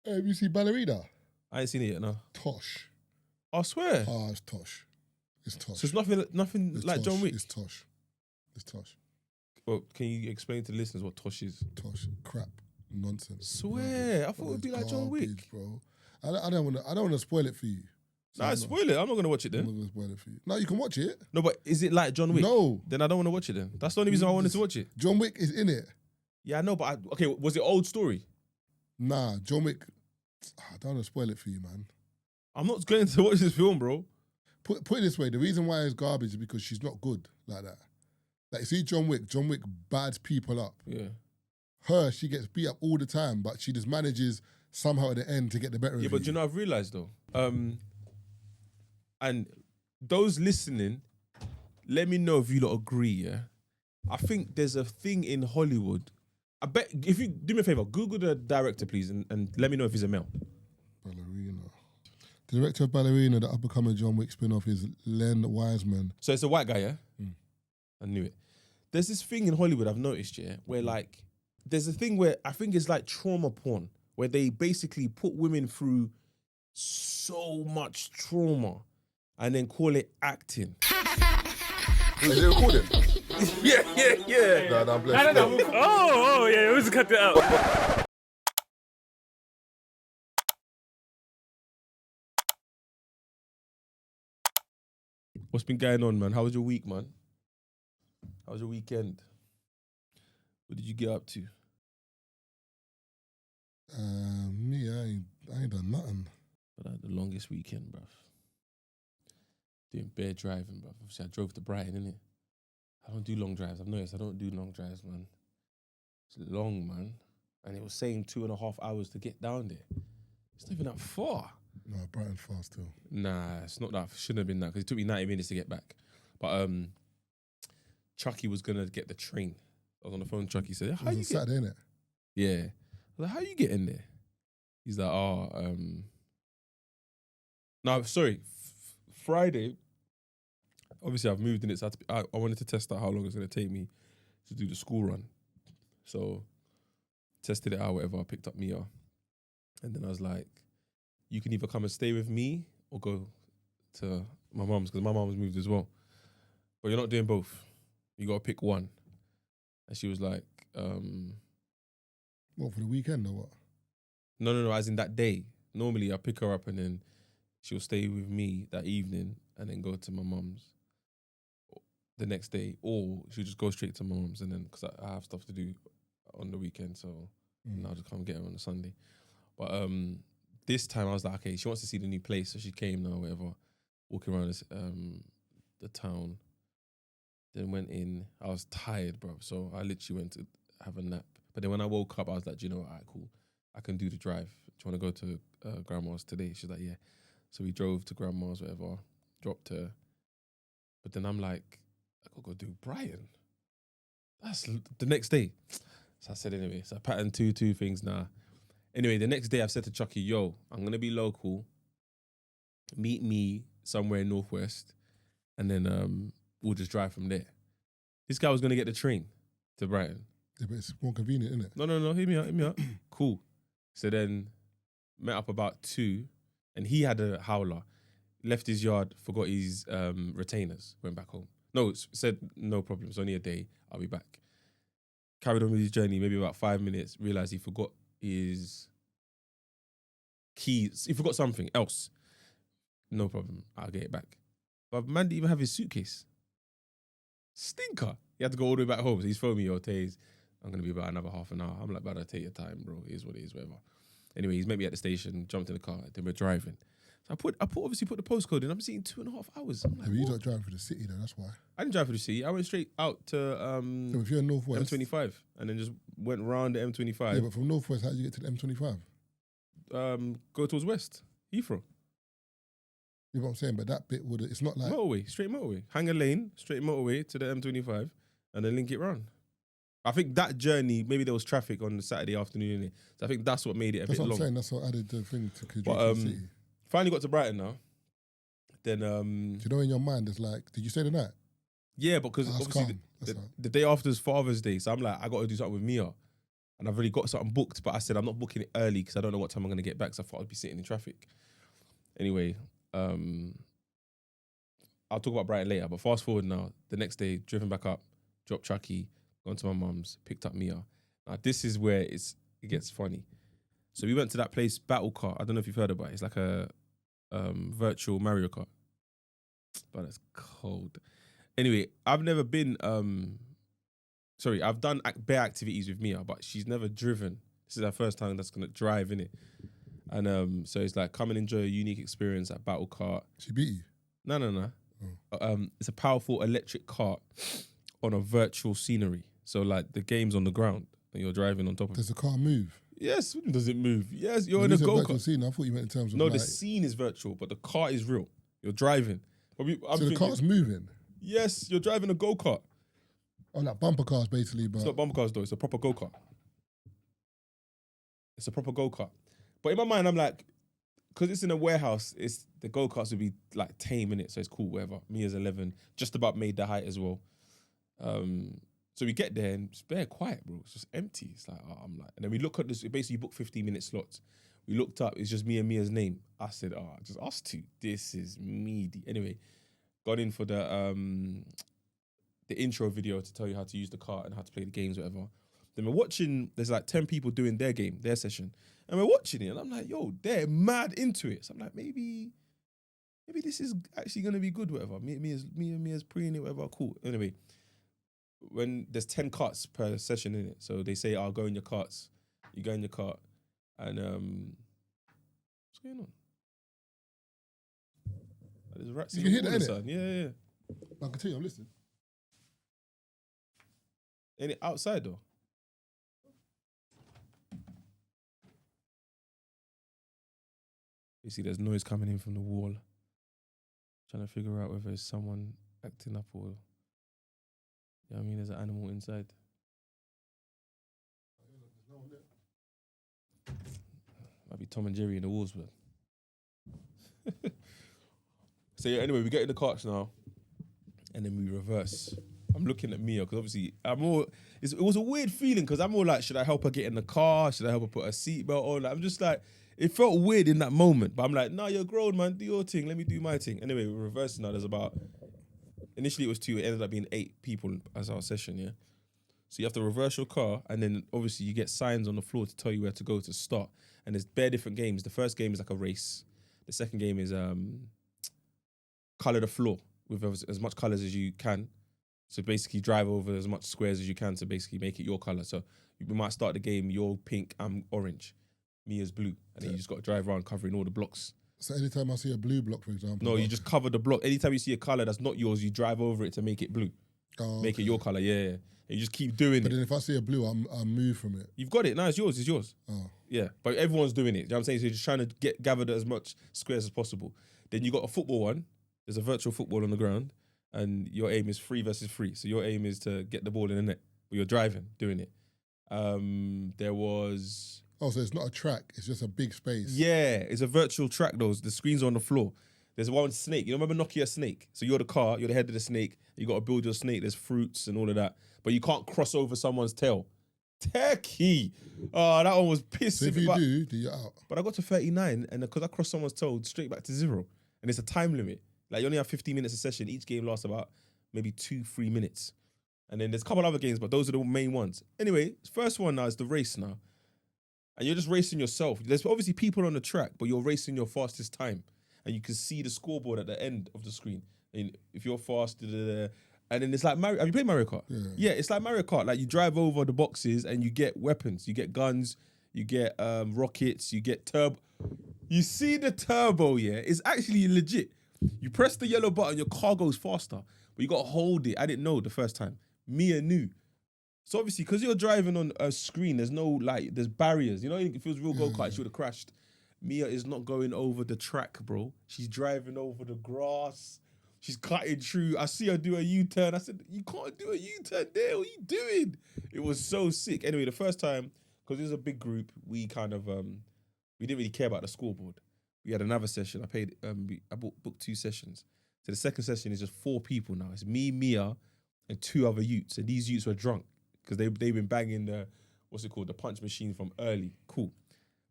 Have you seen Ballerina? I ain't seen it yet, no. Tosh. I swear. Oh, it's tosh. It's tosh. So it's nothing It's like tosh. John Wick. It's tosh. It's tosh. Well, can you explain to the listeners what Tosh is? Tosh. Crap. Nonsense. Swear. I thought it would be like John Wick. Garbage, bro. I don't want to spoil it for you. So Nah, spoil it. I'm not going to watch it I'm then. not going to spoil it for you. No, you can watch it. No, but is it like John Wick? No. Then I don't want to watch it then. That's the only reason I wanted to watch it. John Wick is in it. Yeah, I know, but okay, was it old story? Nah, John Wick. I don't want to spoil it for you, man. I'm not going to watch this film, bro. Put it this way, the reason why it's garbage is because she's not good like that. Like, see John Wick bads people up. Yeah. She gets beat up all the time, but she just manages somehow at the end to get the better of Yeah, you. but you know, I've realised though, and those listening, let me know if you lot agree, yeah? I think there's a thing in Hollywood. I bet, if you do me a favour, Google the director, please, and let me know if he's a male. Ballerina. The director of Ballerina, the up-and-coming John Wick spin-off, is Len Wiseman. So it's a white guy, yeah? I knew it. There's this thing in Hollywood I've noticed, yeah, where like, there's a thing where I think it's like trauma porn, where they basically put women through so much trauma and then call it acting. Is it recording? Yeah. No, I'm blessed. No. Oh, yeah, we just cut that out. What's been going on, man? How was your week, man? How was your weekend? What did you get up to? Me, I ain't done nothing. But I had the longest weekend, bruv. Doing bare driving, bruv. Obviously, I drove to Brighton, innit? I don't do long drives. I've noticed I don't do long drives, man. It's long, man. And it was saying 2.5 hours to get down there. It's not even that far. No, Brighton fast still. Nah, it's not that. Shouldn't have been that because it took me 90 minutes to get back. But Chucky was gonna get the train. I was on the phone. Chucky said, "How It you was get?" Saturday, innit? Yeah. I was like, "How you get in there?" He's like, No, sorry. Friday. Obviously, I've moved in it. So I wanted to test out how long it's gonna take me to do the school run. So tested it out. Whatever. I picked up Mia, and then I was like, you can either come and stay with me or go to my mum's because my mum's moved as well. But you're not doing both. You got to pick one. And she was like, What, for the weekend or what? No, as in that day. Normally I pick her up and then she'll stay with me that evening and then go to my mum's the next day. Or she'll just go straight to my mum's and then, because I have stuff to do on the weekend, so I'll just come get her on a Sunday. But this time I was like, okay, she wants to see the new place, so she came now, whatever, walking around this, the town. Then went in. I was tired, bro, so I literally went to have a nap. But then when I woke up, I was like, do you know what? All right, cool. I can do the drive. Do you want to go to Grandma's today? She's like, yeah. So we drove to Grandma's, whatever, dropped her. But then I'm like, I gotta go do Brighton. That's the next day. So I said anyway. So I patterned two things now. Anyway, the next day I've said to Chucky, yo, I'm going to be local. Meet me somewhere in Northwest. And then we'll just drive from there. This guy was going to get the train to Brighton. Yeah, but it's more convenient, isn't it? No, hear me out. Cool. So then met up about 2 and he had a howler. Left his yard, forgot his retainers, went back home. No, said no problem, it's only a day, I'll be back. Carried on with his journey, maybe about 5 minutes, realised he forgot his keys. He forgot something else. No problem, I'll get it back. But man didn't even have his suitcase. Stinker. He had to go all the way back home. So he's phoned me, yo, Taze, I'm going to be about another half an hour. I'm like, brother, take your time, bro. It is what it is, whatever. Anyway, he's met me at the station, jumped in the car, then we're driving. So I obviously put the postcode in. I'm seeing 2.5 hours. I'm like, Yeah, but you don't drive for the city though, that's why. I didn't drive for the city. I went straight out to So if you're in Northwest... M25 and then just went round the M25. Yeah, but from Northwest, how do you get to the M25? Go towards West, Heathrow. You know what I'm saying? But that bit it's not like... Motorway, straight motorway. Hanger Lane, straight motorway to the M25 and then link it round. I think that journey, maybe there was traffic on the Saturday afternoon in it. So I think that's what made it a bit long. That's what I'm saying. That's what added the thing to the city. Finally got to Brighton now. Then... Do you know in your mind, it's like, did you stay the night? Yeah, because obviously the day after is Father's Day. So I'm like, I got to do something with Mia. And and I've already got something booked, but I said I'm not booking it early because I don't know what time I'm going to get back, so I thought I'd be sitting in traffic. Anyway, I'll talk about Brighton later, but fast forward now, the next day, driven back up, dropped Chucky, gone to my mum's, picked up Mia. Now, this is where it gets funny. So we went to that place, Battle Kart. I don't know if you've heard about it. It's like a virtual Mario Kart. But it's cold. Anyway, I've never been... I've done bare activities with Mia, but she's never driven. This is her first time that's going to drive, innit? And so it's like, come and enjoy a unique experience at Battle Kart. She beat you? No. It's a powerful electric cart on a virtual scenery. So like the game's on the ground and you're driving on top of it. Does the car move? Yes, does it move? Yes, you're When in a you said go-kart. virtual scene, I thought you meant in terms of No, like... the scene is virtual, but the car is real. You're driving. But So the car's moving? Yes, you're driving a go-kart. Oh, like bumper cars basically, but... It's not bumper cars though, it's a proper go-kart. It's a proper go-kart. But in my mind, I'm like, because it's in a warehouse, the go-karts would be like tame, innit? So it's cool, whatever. Mia's 11, just about made the height as well. So we get there and it's bare quiet, bro. It's just empty. It's like, I'm like, and then we look at this, basically you book 15-minute slots. We looked up, it's just me and Mia's name. I said, just us two. This is meaty. Anyway, got in for the intro video to tell you how to use the car and how to play the games, whatever. Then we're watching, there's like 10 people doing their game, their session. And we're watching it and I'm like, yo, they're mad into it. So I'm like, maybe this is actually going to be good, whatever. Me and Mia's preying it, whatever, cool. Anyway, when there's 10 carts per session in it. So they say, I'll go in your carts. You go in your cart. And what's going on? There's rats You in can the hear that, water, son. Yeah. I can tell you, I'm listening. Ain't it outside though? You see, there's noise coming in from the wall. Trying to figure out whether it's someone acting up or, you know what I mean, there's an animal inside. Might be Tom and Jerry in the walls, blood. So yeah, anyway, we get in the carts now, and then we reverse. I'm looking at Mia because obviously it was a weird feeling because I'm all like, should I help her get in the car? Should I help her put her seatbelt on? Like, I'm just like, it felt weird in that moment, but I'm like, nah, you're grown, man. Do your thing. Let me do my thing. Anyway, we're reversing now. There's about, initially it was 2. It ended up being 8 people as our session, yeah? So you have to reverse your car, and then obviously you get signs on the floor to tell you where to go to start. And there's bare different games. The first game is like a race. The second game is colour the floor with as much colours as you can. So basically drive over as much squares as you can to basically make it your colour. So we might start the game, you're pink, I'm orange, Mia's blue. And then you just got to drive around covering all the blocks. So anytime I see a blue block, for example... No, you just cover the block. Anytime you see a colour that's not yours, you drive over it to make it blue. Oh, make it your colour, yeah. And you just keep doing But it. then if I see a blue, I move from it. You've got it. No, it's yours. Oh. Yeah, but everyone's doing it. You know what I'm saying? So you're just trying to gather as much squares as possible. Then you got a football one. There's a virtual football on the ground, and your aim is 3 versus 3. So your aim is to get the ball in the net, but you're driving, doing it. There was... Oh, so it's not a track. It's just a big space. Yeah, it's a virtual track, though. The screen's on the floor. There's one snake. You remember Nokia Snake? So you're the car, you're the head of the snake. You got to build your snake. There's fruits and all of that. But you can't cross over someone's tail. Techie. Oh, that one was pissing. So if you do, you're out. But I got to 39, and because I crossed someone's toe, straight back to 0. And it's a time limit. Like, you only have 15 minutes a session. Each game lasts about maybe 2-3 minutes. And then there's a couple other games, but those are the main ones. Anyway, first one now is the race now. And you're just racing yourself. There's obviously people on the track, but you're racing your fastest time. And you can see the scoreboard at the end of the screen. And if you're fast, and then it's like Mario. Have you played Mario Kart? Yeah, it's like Mario Kart. Like, you drive over the boxes and you get weapons. You get guns, you get rockets, you get turbo. You see the turbo, yeah? It's actually legit. You press the yellow button, your car goes faster, but you got to hold it. I didn't know the first time. Mia knew. So obviously, because you're driving on a screen, there's no, like, there's barriers. You know, if it was real go-kart, she would have crashed. Mia is not going over the track, bro. She's driving over the grass. She's cutting through. I see her do a U-turn. I said, you can't do a U-turn there. What are you doing? It was so sick. Anyway, the first time, because it was a big group, we kind of, we didn't really care about the scoreboard. We had another session. I booked 2 sessions. So the second session is just 4 people now. It's me, Mia, and 2 other youths. And these youths were drunk because they've been banging what's it called? The punch machine from early. Cool.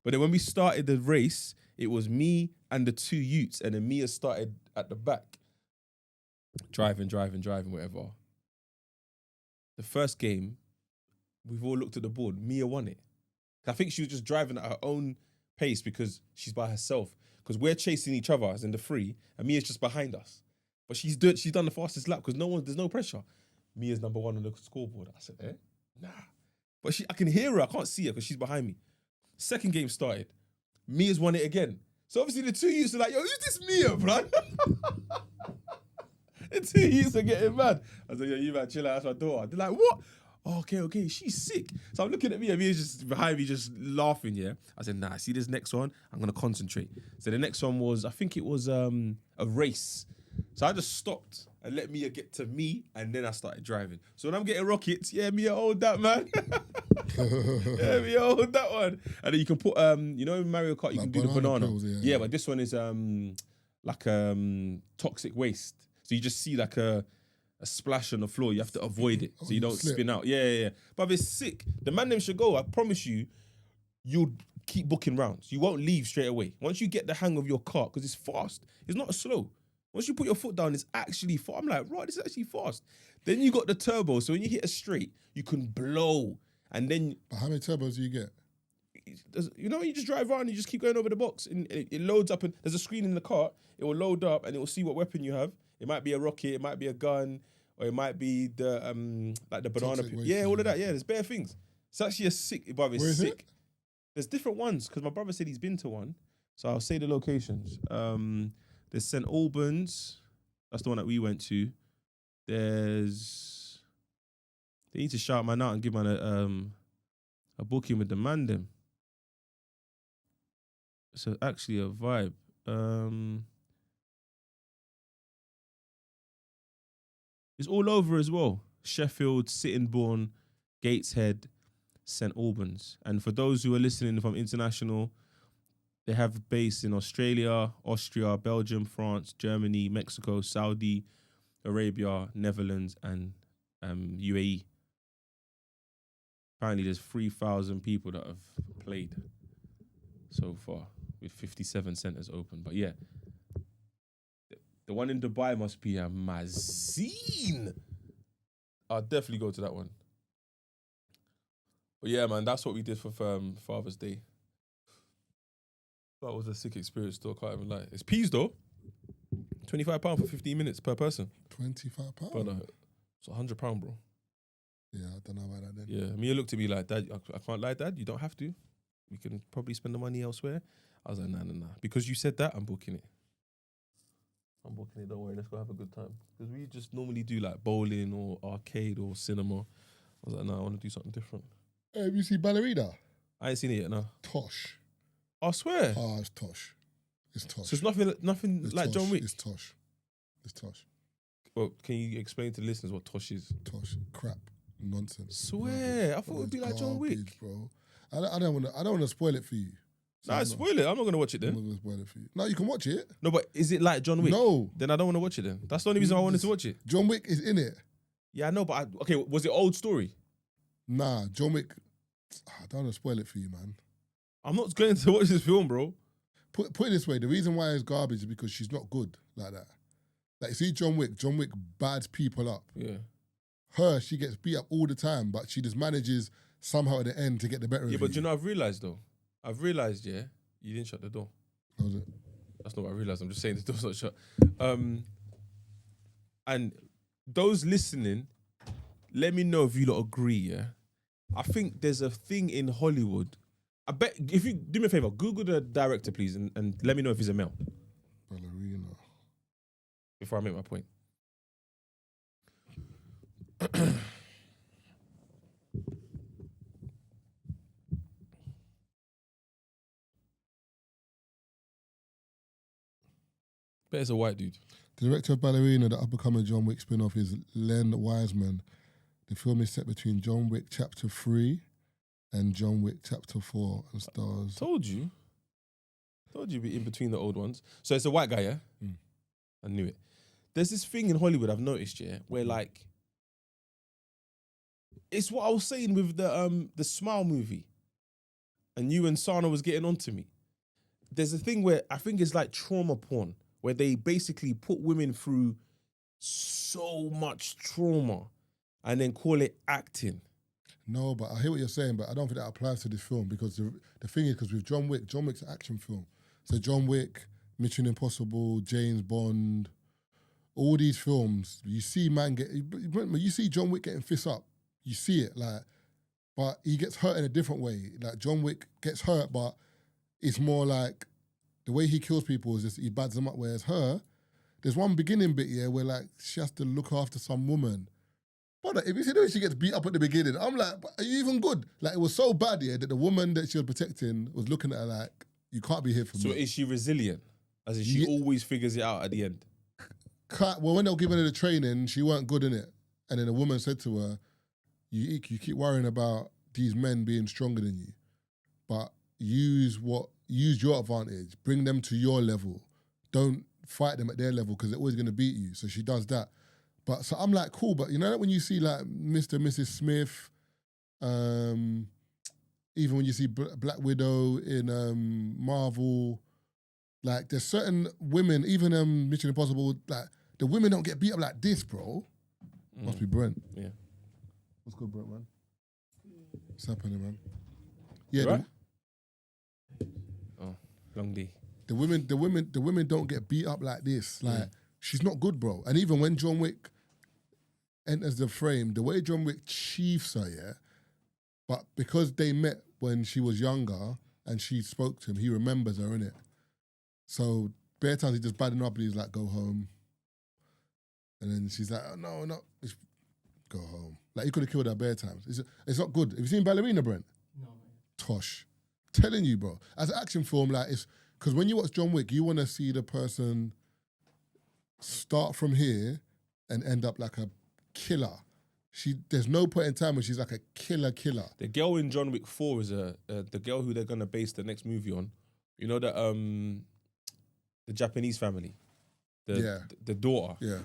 But then when we started the race, it was me and the 2 Utes, and then Mia started at the back. Driving, whatever. The first game, we've all looked at the board. Mia won it. I think she was just driving at her own pace because she's by herself. Because we're chasing each other as in the free, and Mia's just behind us. But she's done the fastest lap because there's no pressure. Mia's number 1 on the scoreboard. I said, nah. But I can hear her. I can't see her because she's behind me. Second game started. Mia's won it again. So obviously the 2 Utes are like, yo, who's this Mia, bro? The 2 Utes are getting mad. I was like, yo, you man, chill out, that's my daughter. They're like, what? Oh, okay, she's sick. So I'm looking at Mia, Mia's just behind me, just laughing, yeah? I said, nah, see this next one? I'm going to concentrate. So the next one was, I think it was a race. So I just stopped and let Mia get to me, and then I started driving. So when I'm getting rockets, yeah, Mia, hold that, man. Yeah, Mia, hold that one. And then you can put, you know in Mario Kart, you like can do the banana. Pills, yeah, but this one is like toxic waste. So you just see like a splash on the floor. You have to avoid it so you don't spin out. Yeah. But it's sick. The man them should go. I promise you, you'll keep booking rounds. You won't leave straight away. Once you get the hang of your car, because it's fast. It's not slow. Once you put your foot down, it's actually fast. I'm like, right, this is actually fast. Then you got the turbo. So when you hit a straight, you can blow. And then... But how many turbos do you get? You know, you just drive around, you just keep going over the box. And it loads up, and there's a screen in the car. It will load up, and it will see what weapon you have. It might be a rocket, it might be a gun, or it might be the like the banana. Yeah, all of that. Yeah, there's bare things. It's actually a sick, brother. It's sick. It? There's different ones because my brother said he's been to one, so I'll say the locations. There's St Albans. That's the one that we went to. There's. They need to shout man out and give man a booking with the man them. So actually a vibe. It's all over as well. Sheffield, Sittingbourne, Gateshead, St Albans. And for those who are listening from international, they have base in Australia, Austria, Belgium, France, Germany, Mexico, Saudi Arabia, Netherlands, and UAE. Apparently there's 3,000 people that have played so far with 57 centres open. But yeah, the one in Dubai must be a mazine. I'll definitely go to that one. But yeah, man, that's what we did for Father's Day. That was a sick experience, though. Can't even lie. It's peas, though. £25 for 15 minutes per person. £25? But it's £100, bro. Yeah, I don't know about that then. Yeah, Mia looked at me like, Dad, I can't lie, Dad. You don't have to. We can probably spend the money elsewhere. I was like, nah. Because you said that, I'm booking it. Don't worry, let's go have a good time. Because we just normally do like bowling or arcade or cinema. I was like, nah, I want to do something different. Hey, have you seen Ballerina? I ain't seen it yet, no. Tosh. I swear. Oh, it's Tosh. It's Tosh. So it's nothing It's like Tosh. John Wick? It's Tosh. It's Tosh. Well, can you explain to the listeners what Tosh is? Tosh. Crap. Nonsense. Swear. I thought it would be like John Wick. Bro. I don't want to spoil it for you. So Nah, spoil it. I'm not going to watch it I'm then. not going to spoil it for you. No, you can watch it. No, but is it like John Wick? No. Then I don't want to watch it then. That's the only reason I wanted to watch it. John Wick is in it. Yeah, I know, but okay, was it old story? Nah, John Wick. I don't want to spoil it for you, man. I'm not going to watch this film, bro. Put it this way, the reason why it's garbage is because she's not good like that. Like, see John Wick bads people up. Yeah. She gets beat up all the time, but she just manages somehow at the end to get the better of you. Yeah, but you know, I've realised, yeah, you didn't shut the door. How was it? That's not what I realised. I'm just saying the door's not shut. And those listening, let me know if you lot agree, yeah? I think there's a thing in Hollywood. I bet, if you do me a favour, Google the director, please, and let me know if he's a male. Ballerina. Before I make my point. Bet it's a white dude. The director of Ballerina, the up-and-coming John Wick spin-off, is Len Wiseman. The film is set between John Wick Chapter 3 and John Wick Chapter 4 and stars... Told you it'd be in between the old ones. So it's a white guy, yeah? Mm. I knew it. There's this thing in Hollywood I've noticed, yeah, where like it's what I was saying with the Smile movie, and you and Sana was getting onto me. There's a thing where I think it's like trauma porn, where they basically put women through so much trauma and then call it acting. No, but I hear what you're saying, but I don't think that applies to this film because the thing is, because with John Wick's an action film. So John Wick, Mission Impossible, James Bond, all these films, you see you see John Wick getting fists up. You see it, like, but he gets hurt in a different way. Like John Wick gets hurt, but it's more like the way he kills people is just he bads them up. Whereas her, there's one beginning bit here where like she has to look after some woman. But if you see the way she gets beat up at the beginning, I'm like, are you even good? Like it was so bad here that the woman that she was protecting was looking at her like, you can't be here for me. So is she resilient? As in she always figures it out at the end? Well, when they were giving her the training, she weren't good in it. And then the woman said to her, you keep worrying about these men being stronger than you, but use your advantage. Bring them to your level. Don't fight them at their level because they're always going to beat you. So she does that. But so I'm like, cool. But you know that when you see like Mr. and Mrs. Smith, even when you see Black Widow in Marvel, like there's certain women, even Mission Impossible, like the women don't get beat up like this, bro. Must be Brent. Yeah. What's good, Brent, man? What's happening, man? Yeah. Right? Long day. The women don't get beat up like this. Like she's not good, bro. And even when John Wick enters the frame, the way John Wick chiefs her, yeah, but because they met when she was younger and she spoke to him, he remembers her, innit? So bare times he just badding up and he's like, go home. And then she's like, oh, no, go home. Like he could have killed her bare times. It's not good. Have you seen Ballerina, Brent? No. Tosh. Telling you, bro. As an action film, like it's because when you watch John Wick, you want to see the person start from here and end up like a killer. There's no point in time when she's like a killer. The girl in John Wick 4 is the girl who they're gonna base the next movie on. You know that the Japanese family, the daughter. Yeah.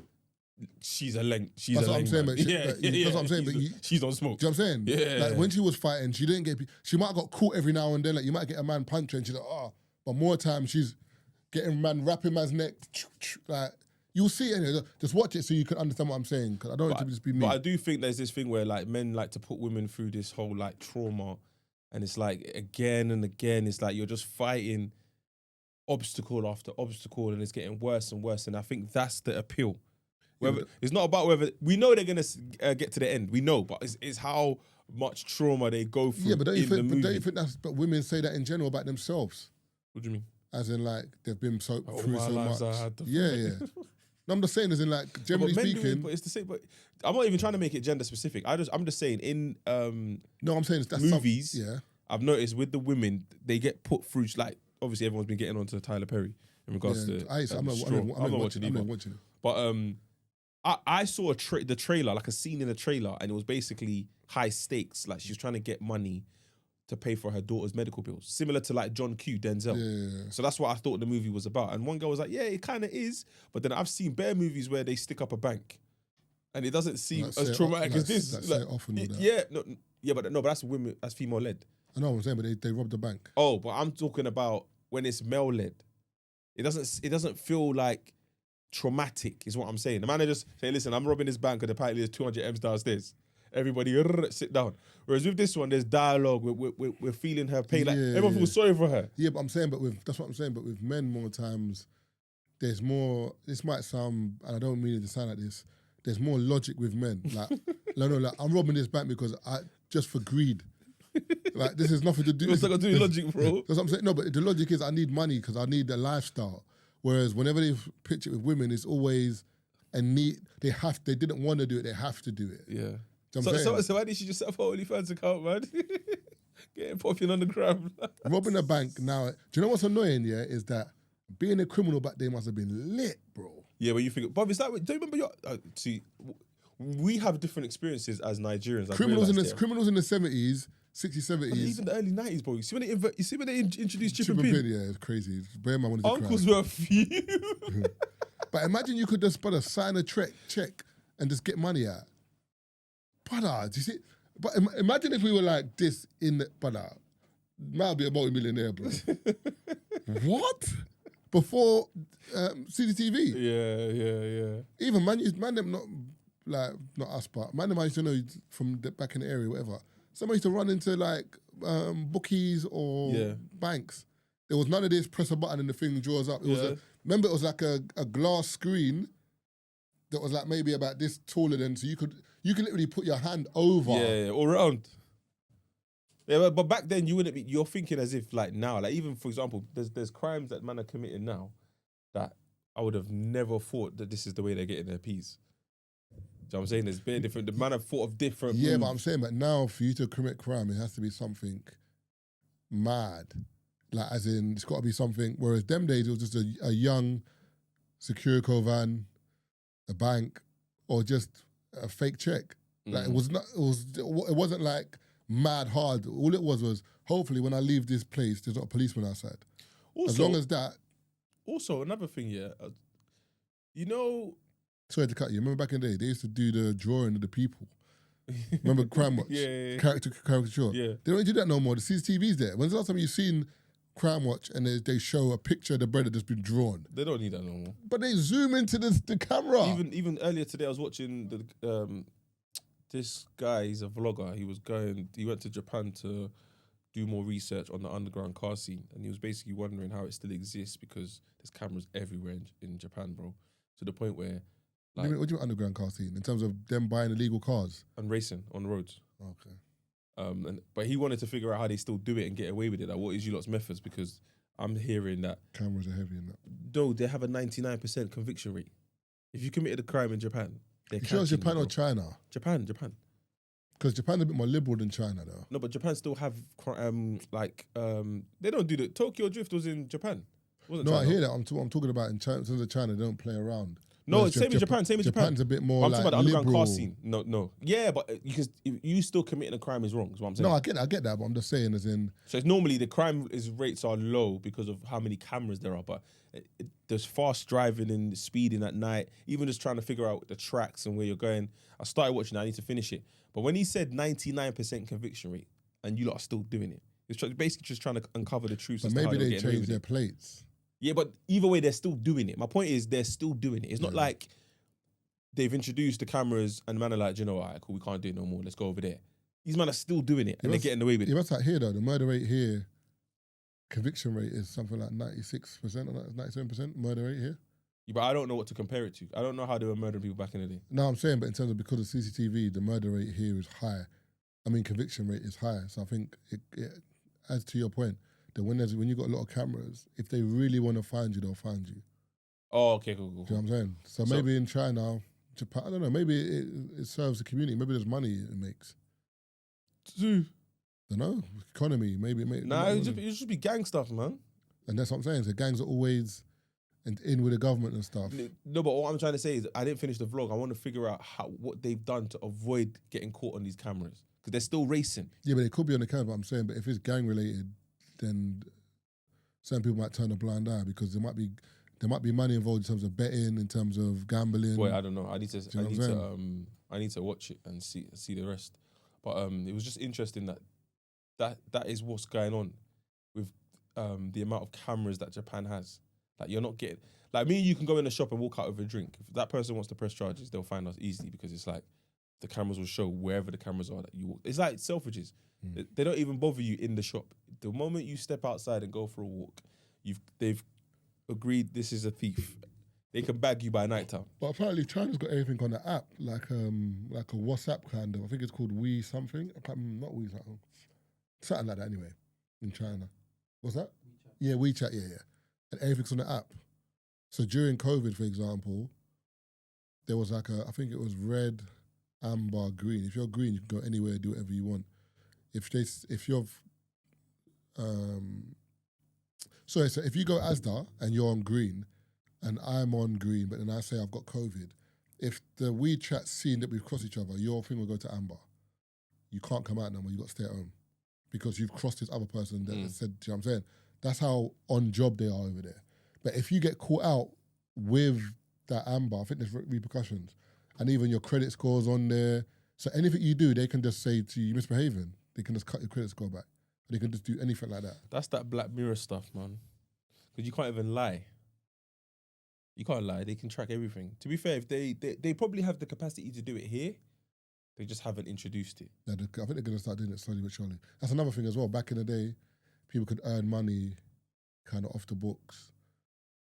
She's a length. That's what I'm saying. But That's what I'm saying. But she's on smoke. Do you know what I'm saying? Yeah. Like when she was fighting, she didn't get. She might have got caught every now and then. Like you might get a man punch her and she's like, oh. But more times she's getting man wrapping man's neck. Like you'll see it anyway. Just watch it so you can understand what I'm saying. Because I don't want it to just be me. But I do think there's this thing where like men like to put women through this whole like trauma, and it's like again and again. It's like you're just fighting obstacle after obstacle, and it's getting worse and worse. And I think that's the appeal. It's not about whether we know they're gonna get to the end. We know, but it's how much trauma they go through. Yeah, but don't you movie. think that's? But women say that in general about themselves. What do you mean? As in, like they've been through so lives much. I had to Yeah. No, I'm just saying, as in, like generally speaking. But it's the same. But I'm not even trying to make it gender specific. I'm just saying in no, I'm saying that's movies. Yeah, I've noticed with the women they get put through like obviously everyone's been getting onto Tyler Perry in regards to. I'm not watching it. But I saw the trailer, like a scene in the trailer, and it was basically high stakes. Like she was trying to get money to pay for her daughter's medical bills, similar to like John Q, Denzel. Yeah. So that's what I thought the movie was about. And one girl was like, yeah, it kind of is. But then I've seen bare movies where they stick up a bank and it doesn't seem as traumatic as this. But that's women, that's female led. I know what I'm saying, but they robbed the bank. Oh, but I'm talking about when it's male led. It doesn't feel like traumatic, is what I'm saying. The man just say, listen, I'm robbing this bank and apparently there's 200 M's downstairs. Everybody sit down. Whereas with this one, there's dialogue. We're feeling her pain. Like everyone feels sorry for her. Yeah, but I'm saying, that's what I'm saying. But with men, more times, there's more. This might sound, and I don't mean it to sound like this. There's more logic with men. Like, like I'm robbing this bank because just for greed. Like this has nothing to do. What's that got to do with logic, bro? That's what I'm saying. No, but the logic is I need money because I need a lifestyle. Whereas whenever they pitch it with women, it's always a need. They didn't want to do it. They have to do it. Yeah. So why did she just set up her OnlyFans account, man? Getting popping on the gram. Robbing a bank now. Do you know what's annoying? Yeah, is that being a criminal back then must have been lit, bro. Yeah, but you think, Bob, is that? Do you remember your? See, we have different experiences as Nigerians. Criminals in the 70s, 60s, 70s, even the early 90s, bro. You see when they introduced chip and pin? Yeah, it's crazy. Bear my money. Uncles were a few. But imagine you could just sign a check and just get money out. Brother, do you see? But imagine if we were like this in the... But might be a multi-millionaire, bro. What? Before CCTV? Yeah. Even man them not us, but man them I used to know from back in the area, whatever. Somebody used to run into like bookies or banks. There was none of this, press a button and the thing draws up. It was remember it was like a glass screen that was like maybe about this taller than, so you could literally put your hand over. Yeah, all around. Yeah, but back then you're thinking as if like now, like even for example, there's crimes that man are committing now that I would have never thought that this is the way they're getting their peas. Do you know what I'm saying? There's been different, the man have thought of different moves. But I'm saying, but now for you to commit crime, it has to be something mad. Like as in, it's got to be something, whereas them days it was just a young Securico van, a bank, or just a fake check. Like it wasn't like mad hard. All it was hopefully when I leave this place, there's not a policeman outside. Also, as long as that. Also, another thing, you know. Sorry to cut you. Remember back in the day, they used to do the drawing of the people. Remember Crime Watch? Yeah. Caricature. Yeah. They don't do that no more. The CCTV's there. When's the last time you've seen Crime Watch and they show a picture of the bread that's been drawn? They don't need that no more. But they zoom into the camera. Even earlier today, I was watching this guy. He's a vlogger. He went to Japan to do more research on the underground car scene, and he was basically wondering how it still exists because there's cameras everywhere in Japan, bro. To the point where, like, what do you mean underground car scene in terms of them buying illegal cars and racing on the roads? Okay. But he wanted to figure out how they still do it and get away with it. Like, what is you lot's methods? Because I'm hearing that cameras are heavy in that. No, they have a 99% conviction rate. If you committed a crime in Japan, you sure it's Japan or China? Japan. Because Japan's a bit more liberal than China, though. No, but Japan still have they don't do the Tokyo Drift was in Japan. Wasn't China? I hear that. I'm talking about in terms of China, they don't play around. No, it's same in Japan. Japan's a bit more I'm like talking about the underground liberal. car scene. No. Yeah, but because you still committing a crime is wrong, is what I'm saying. No, I get that, but I'm just saying as in... So it's normally the crime rates are low because of how many cameras there are, but there's fast driving and speeding at night, even just trying to figure out the tracks and where you're going. I started watching it, I need to finish it. But when he said 99% conviction rate, and you lot are still doing it, it's basically just trying to uncover the truth. But maybe they changed their plates. Yeah, but either way, they're still doing it. My point is, they're still doing it. It's not like they've introduced the cameras and man are like, you know, all right, cool, we can't do it no more. Let's go over there. These men are still doing it and they're getting away with it. You must like here though, the murder rate here, conviction rate is something like 96% or 97% murder rate here. Yeah, but I don't know what to compare it to. I don't know how they were murdering people back in the day. No, I'm saying, but in terms of because of CCTV, the murder rate here is high. I mean, conviction rate is high. So I think it adds to your point that when you got a lot of cameras, if they really want to find you, they'll find you. Oh, okay, cool. Do you know what I'm saying? So maybe in China, Japan, I don't know, maybe it serves the community. Maybe there's money it makes. I don't know. Economy, maybe it makes. Nah, it just be gang stuff, man. And that's what I'm saying. So gangs are always in with the government and stuff. No, but what I'm trying to say is I didn't finish the vlog. I want to figure out what they've done to avoid getting caught on these cameras. Because they're still racing. Yeah, but it could be on the camera, but I'm saying, but if it's gang related, then certain people might turn a blind eye because there might be money involved in terms of betting, in terms of gambling. Boy, I don't know. I need to watch it and see the rest. But it was just interesting that is what's going on with the amount of cameras that Japan has. Like you're not getting like me. You can go in the shop and walk out with a drink. If that person wants to press charges, they'll find us easily because it's like the cameras will show wherever the cameras are that you walk. It's like Selfridges. They don't even bother you in the shop. The moment you step outside and go for a walk, they've agreed this is a thief. They can bag you by night time. But apparently China's got everything on the app, like a WhatsApp kind of. I think it's called We something. Not We something. Something like that anyway, in China. What's that? WeChat. Yeah, WeChat, yeah. And everything's on the app. So during COVID, for example, there was like I think it was red, amber, green. If you're green, you can go anywhere, do whatever you want. So if you go Asda and you're on green, and I'm on green, but then I say I've got COVID, if the WeChat seen that we've crossed each other, your thing will go to amber. You can't come out no more, you got to stay at home. Because you've crossed this other person that said, do you know what I'm saying? That's how on job they are over there. But if you get caught out with that amber, I think there's repercussions. And even your credit scores on there, So anything you do, they can just say to you, you're misbehaving. They can just cut your credit score back. They can just do anything like that. That's that Black Mirror stuff, man. Because you can't even lie. You can't lie. They can track everything. To be fair, if they probably have the capacity to do it here, they just haven't introduced it. Yeah, I think they're going to start doing it slowly but surely. That's another thing as well. Back in the day, people could earn money kind of off the books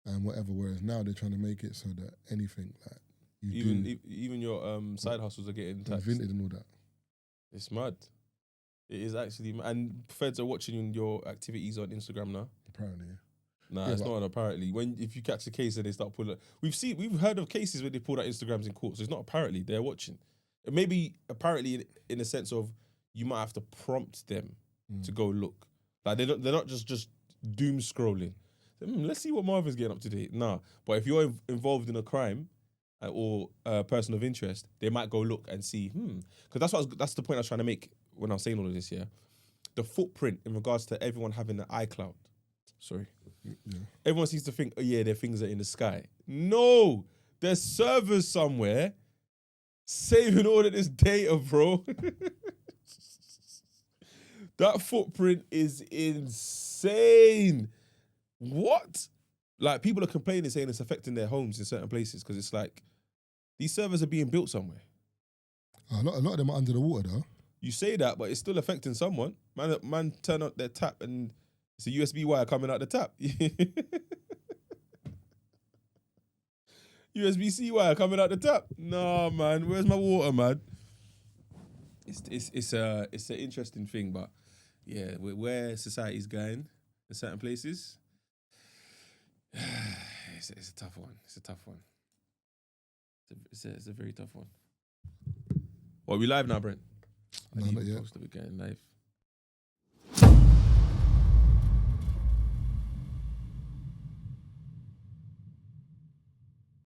and whatever, whereas now they're trying to make it so that anything like even your side hustles are getting taxed. Invented and all that. It's mad. It is actually mad. And feds are watching your activities on Instagram now. Apparently, yeah. Nah, it's not apparently. If you catch a case and they start pulling, we've heard of cases where they pulled out Instagrams in court. So it's not apparently, they're watching. It may be apparently in a sense of you might have to prompt them to go look. Like they're not just doom scrolling. So, let's see what Marvin's getting up to date. Nah, but if you're involved in a crime or a person of interest, they might go look and see. Because that's the point I was trying to make when I was saying all of this. Yeah, the footprint in regards to everyone having an iCloud. Sorry. Yeah. Everyone seems to think, oh yeah, their things are in the sky. No, there's servers somewhere saving all of this data, bro. That footprint is insane. What? Like, people are complaining, saying it's affecting their homes in certain places because it's like, these servers are being built somewhere. A lot of them are under the water, though. You say that, but it's still affecting someone. Man turn up their tap and it's a USB wire coming out the tap. USB-C wire coming out the tap. No, man. Where's my water, man? It's an interesting thing, but yeah, where society's going in certain places, it's a tough one. It's a tough one. It's a very tough one. Well, are we live now, Brent? No, not yet. We're getting live.